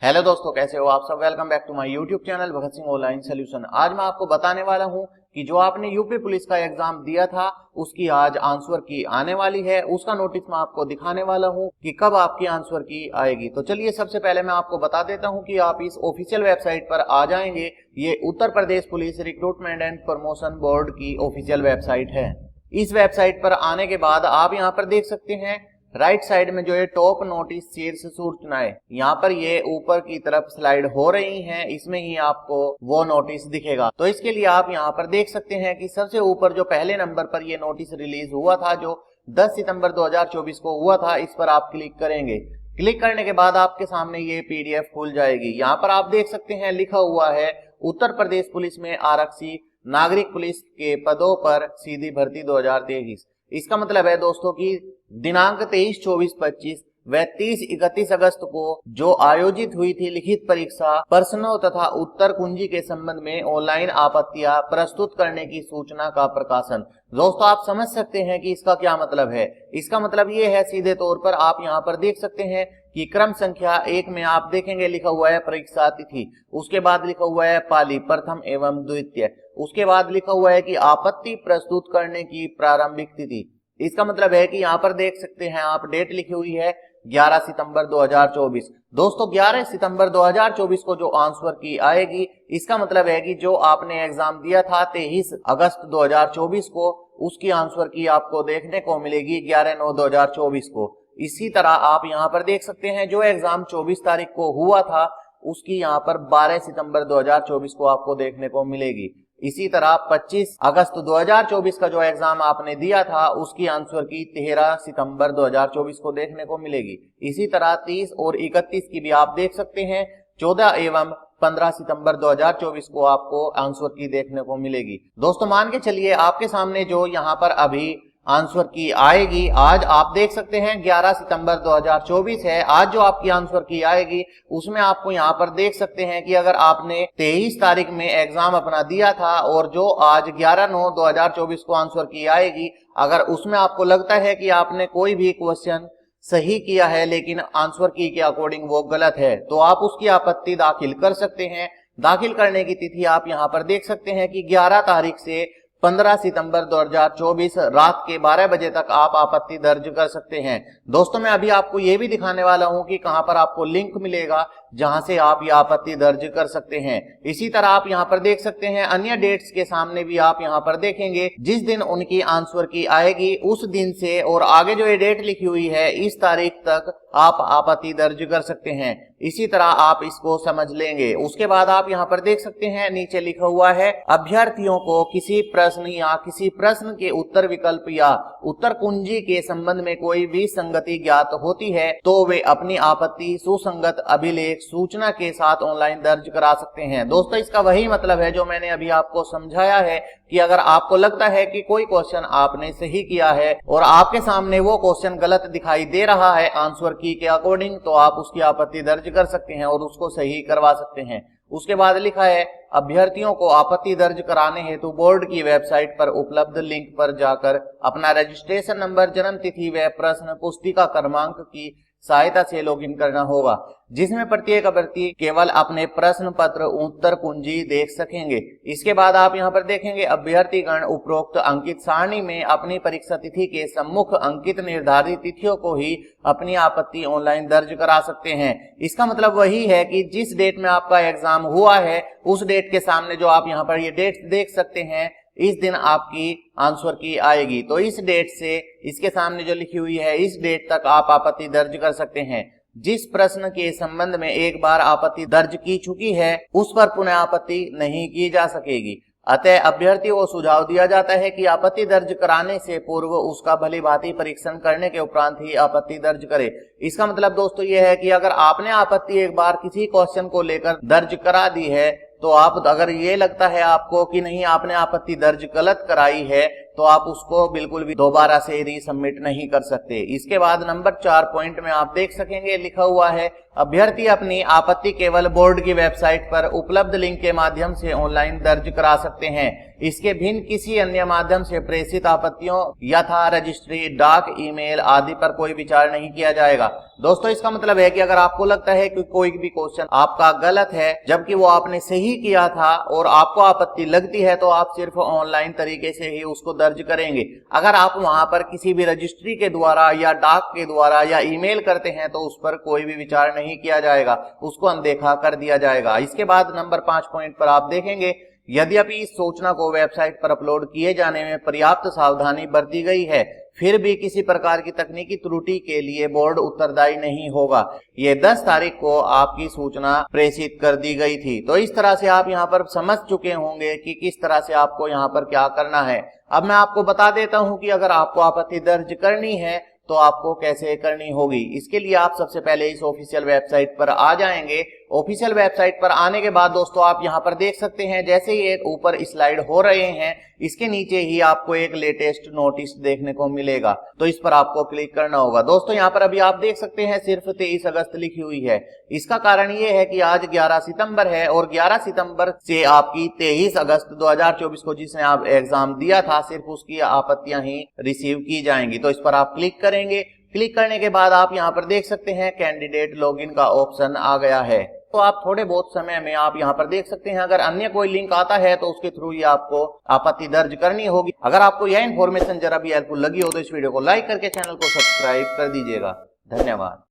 Hello दोस्तों, कैसे हो आप सब। Welcome back to my YouTube channel Bhagat Singh online solution. आज मैं आपको बताने वाला हूं कि जो आपने यूपी पुलिस का एग्जाम दिया था उसकी आज आंसर की आने वाली है। उसका नोटिस मैं आपको दिखाने वाला हूं कि कब आपकी आंसर की आएगी। तो चलिए सबसे पहले मैं आपको बता देता हूं कि आप इस ऑफिशियल वेबसाइट पर आ जाएंगे। ये Uttar Pradesh police recruitment and promotion board की ऑफिशियल वेबसाइट है। इस वेबसाइट पर आने के बाद आप यहाँ पर देख सकते हैं राइट साइड में जो है टॉप नोटिस शीर्ष सूचनाएं, यहाँ पर ये ऊपर की तरफ स्लाइड हो रही हैं। इसमें ही आपको वो नोटिस दिखेगा। तो इसके लिए आप यहाँ पर देख सकते हैं कि सबसे ऊपर जो पहले नंबर पर ये नोटिस रिलीज हुआ था जो 10 सितंबर 2024 को हुआ था, इस पर आप क्लिक करेंगे। क्लिक करने के बाद आपके सामने ये पीडीएफ खुल जाएगी। यहाँ पर आप देख सकते हैं लिखा हुआ है उत्तर प्रदेश पुलिस में आरक्षी नागरिक पुलिस के पदों पर सीधी भर्ती 2023। इसका मतलब है दोस्तों कि दिनांक 23, 24, 25 व 30, 31 अगस्त को जो आयोजित हुई थी लिखित परीक्षा प्रश्नों तथा उत्तर कुंजी के संबंध में ऑनलाइन आपत्तियां प्रस्तुत करने की सूचना का प्रकाशन। दोस्तों आप समझ सकते हैं कि इसका क्या मतलब है। इसका मतलब ये है सीधे तौर पर आप यहाँ पर देख सकते हैं कि क्रम संख्या 1 में आप देखेंगे लिखा हुआ है परीक्षा तिथि, उसके बाद लिखा हुआ है पाली प्रथम एवं द्वितीय, उसके बाद लिखा हुआ है कि आपत्ति प्रस्तुत करने की प्रारंभिक तिथि। इसका मतलब है कि यहाँ पर देख सकते हैं आप डेट लिखी हुई है 11 सितंबर 2024। दोस्तों 11 सितंबर 2024 को जो आंसर की आएगी, इसका मतलब है कि जो आपने एग्जाम दिया था 23 अगस्त 2024 को, उसकी आंसर की आपको देखने को मिलेगी 11/9/2024 को। इसी तरह आप यहाँ पर देख सकते हैं जो एग्जाम 24 तारीख को हुआ था उसकी यहाँ पर 12 सितंबर 2024 को आपको देखने को मिलेगी। इसी तरह 25 अगस्त 2024 का जो एग्जाम आपने दिया था उसकी आंसर की 13 सितंबर 2024 को देखने को मिलेगी। इसी तरह 30 और 31 की भी आप देख सकते हैं 14 एवं 15 सितंबर 2024 को आपको आंसर की देखने को मिलेगी। दोस्तों मान के चलिए आपके सामने जो यहाँ पर अभी आंसर की आएगी, आज आप देख सकते हैं 11 सितंबर 2024 है। आज जो आपकी आंसर की आएगी उसमें आपको यहाँ पर देख सकते हैं कि अगर आपने 23 तारीख में एग्जाम अपना दिया था और जो आज 11/9/2024 को आंसर की आएगी, अगर उसमें आपको लगता है कि आपने कोई भी क्वेश्चन सही किया है लेकिन आंसर की के अकॉर्डिंग वो गलत है, तो आप उसकी आपत्ति दाखिल कर सकते हैं। दाखिल करने की तिथि आप यहाँ पर देख सकते हैं कि 11 तारीख से 15 सितंबर 2024 रात के 12 बजे तक आप आपत्ति दर्ज कर सकते हैं। दोस्तों मैं अभी आपको ये भी दिखाने वाला हूं कि कहां पर आपको लिंक मिलेगा जहां से आप ये आपत्ति दर्ज कर सकते हैं। इसी तरह आप यहां पर देख सकते हैं अन्य डेट्स के सामने भी आप यहां पर देखेंगे जिस दिन उनकी आंसर की आएगी उस दिन से और आगे जो ये डेट लिखी हुई है इस तारीख तक आप आपत्ति दर्ज कर सकते हैं। इसी तरह आप इसको समझ लेंगे। उसके बाद आप यहाँ पर देख सकते हैं नीचे लिखा हुआ है अभ्यर्थियों को किसी प्रश्न या किसी प्रश्न के उत्तर विकल्प या उत्तर कुंजी के संबंध में कोई भी संगति ज्ञात होती है तो वे अपनी आपत्ति सुसंगत अभिलेख सूचना के साथ ऑनलाइन दर्ज करा सकते हैं। दोस्तों इसका वही मतलब है जो मैंने अभी आपको समझाया है कि अगर आपको लगता है कि कोई क्वेश्चन आपने सही किया है और आपके सामने वो क्वेश्चन गलत दिखाई दे रहा है आंसर की के अकॉर्डिंग, तो आप उसकी आपत्ति दर्ज कर सकते हैं और उसको सही करवा सकते हैं। उसके बाद लिखा है अभ्यर्थियों को आपत्ति दर्ज कराने हेतु बोर्ड की वेबसाइट पर उपलब्ध लिंक पर जाकर अपना रजिस्ट्रेशन नंबर, जन्म तिथि व प्रश्न पुस्तिका क्रमांक की सहायता से लॉगिन करना होगा, जिसमें प्रत्येक अभ्यर्थी केवल अपने प्रश्न पत्र उत्तर कुंजी देख सकेंगे। इसके बाद आप यहाँ पर देखेंगे अभ्यर्थीगण उपरोक्त अंकित सारणी में अपनी परीक्षा तिथि के सम्मुख अंकित निर्धारित तिथियों को ही अपनी आपत्ति ऑनलाइन दर्ज करा सकते हैं। इसका मतलब वही है कि जिस डेट में आपका एग्जाम हुआ है उस डेट के सामने जो आप यहाँ पर ये डेट देख सकते हैं, इस दिन आपकी आंसर की आएगी। तो इस डेट से इसके सामने जो लिखी हुई है इस डेट तक आप आपत्ति दर्ज कर सकते हैं। जिस प्रश्न के संबंध में एक बार आपत्ति दर्ज की चुकी है उस पर पुनः आपत्ति नहीं की जा सकेगी। अतः अभ्यर्थी को सुझाव दिया जाता है कि आपत्ति दर्ज कराने से पूर्व उसका भली भांति परीक्षण करने के उपरांत ही आपत्ति दर्ज करे। इसका मतलब दोस्तों ये है कि अगर आपने आपत्ति एक बार किसी क्वेश्चन को लेकर दर्ज करा दी है तो आप अगर ये लगता है आपको कि नहीं आपने आपत्ति दर्ज गलत कराई है तो आप उसको बिल्कुल भी दोबारा से रीसबमिट नहीं कर सकते। इसके बाद नंबर 4 पॉइंट में आप देख सकेंगे लिखा हुआ है, अभ्यर्थी अपनी आपत्ति केवल बोर्ड की वेबसाइट पर उपलब्ध लिंक के माध्यम से ऑनलाइन दर्ज करा सकते हैं। इसके भिन्न किसी अन्य माध्यम से प्रेषित आपत्तियों यथा रजिस्ट्री, डाक, ईमेल आदि पर कोई विचार नहीं किया जाएगा। दोस्तों इसका मतलब है कि अगर आपको लगता है कि कोई भी क्वेश्चन आपका गलत है जबकि वो आपने सही किया था और आपको आपत्ति लगती है, तो आप सिर्फ ऑनलाइन तरीके से ही उसको दर्ज करेंगे। अगर आप वहां पर किसी भी रजिस्ट्री के द्वारा या डाक के द्वारा या ईमेल करते हैं तो उस पर कोई भी विचार नहीं किया जाएगा, उसको अनदेखा कर दिया जाएगा। इसके बाद नंबर 5 पॉइंट पर आप देखेंगे, यद्यपि इस सूचना को वेबसाइट पर अपलोड किए जाने में पर्याप्त सावधानी बरती गई है, फिर भी किसी प्रकार की तकनीकी त्रुटि के लिए बोर्ड उत्तरदायी नहीं होगा। ये 10 तारीख को आपकी सूचना प्रेषित कर दी गई थी। तो इस तरह से आप यहाँ पर समझ चुके होंगे कि किस तरह से आपको यहाँ पर क्या करना है। अब मैं आपको बता देता हूँ कि अगर आपको आपत्ति दर्ज करनी है तो आपको कैसे करनी होगी। इसके लिए आप सबसे पहले इस ऑफिशियल वेबसाइट पर आ जाएंगे। ऑफिशियल वेबसाइट पर आने के बाद दोस्तों आप यहाँ पर देख सकते हैं, जैसे ही एक ऊपर स्लाइड हो रहे हैं इसके नीचे ही आपको एक लेटेस्ट नोटिस देखने को मिलेगा, तो इस पर आपको क्लिक करना होगा। दोस्तों यहाँ पर अभी आप देख सकते हैं सिर्फ 23 अगस्त लिखी हुई है। इसका कारण ये है कि आज 11 सितंबर है और 11 सितंबर से आपकी 23 अगस्त 2024 को जिसने आप एग्जाम दिया था सिर्फ उसकी आपत्तियां ही रिसीव की जाएंगी। तो इस पर आप क्लिक करेंगे। क्लिक करने के बाद आप यहाँ पर देख सकते हैं कैंडिडेट लॉगिन का ऑप्शन आ गया है। तो आप थोड़े बहुत समय में आप यहाँ पर देख सकते हैं, अगर अन्य कोई लिंक आता है तो उसके थ्रू ही आपको आपत्ति दर्ज करनी होगी। अगर आपको यह इन्फॉर्मेशन जरा भी हेल्पफुल लगी हो तो इस वीडियो को लाइक करके चैनल को सब्सक्राइब कर दीजिएगा। धन्यवाद।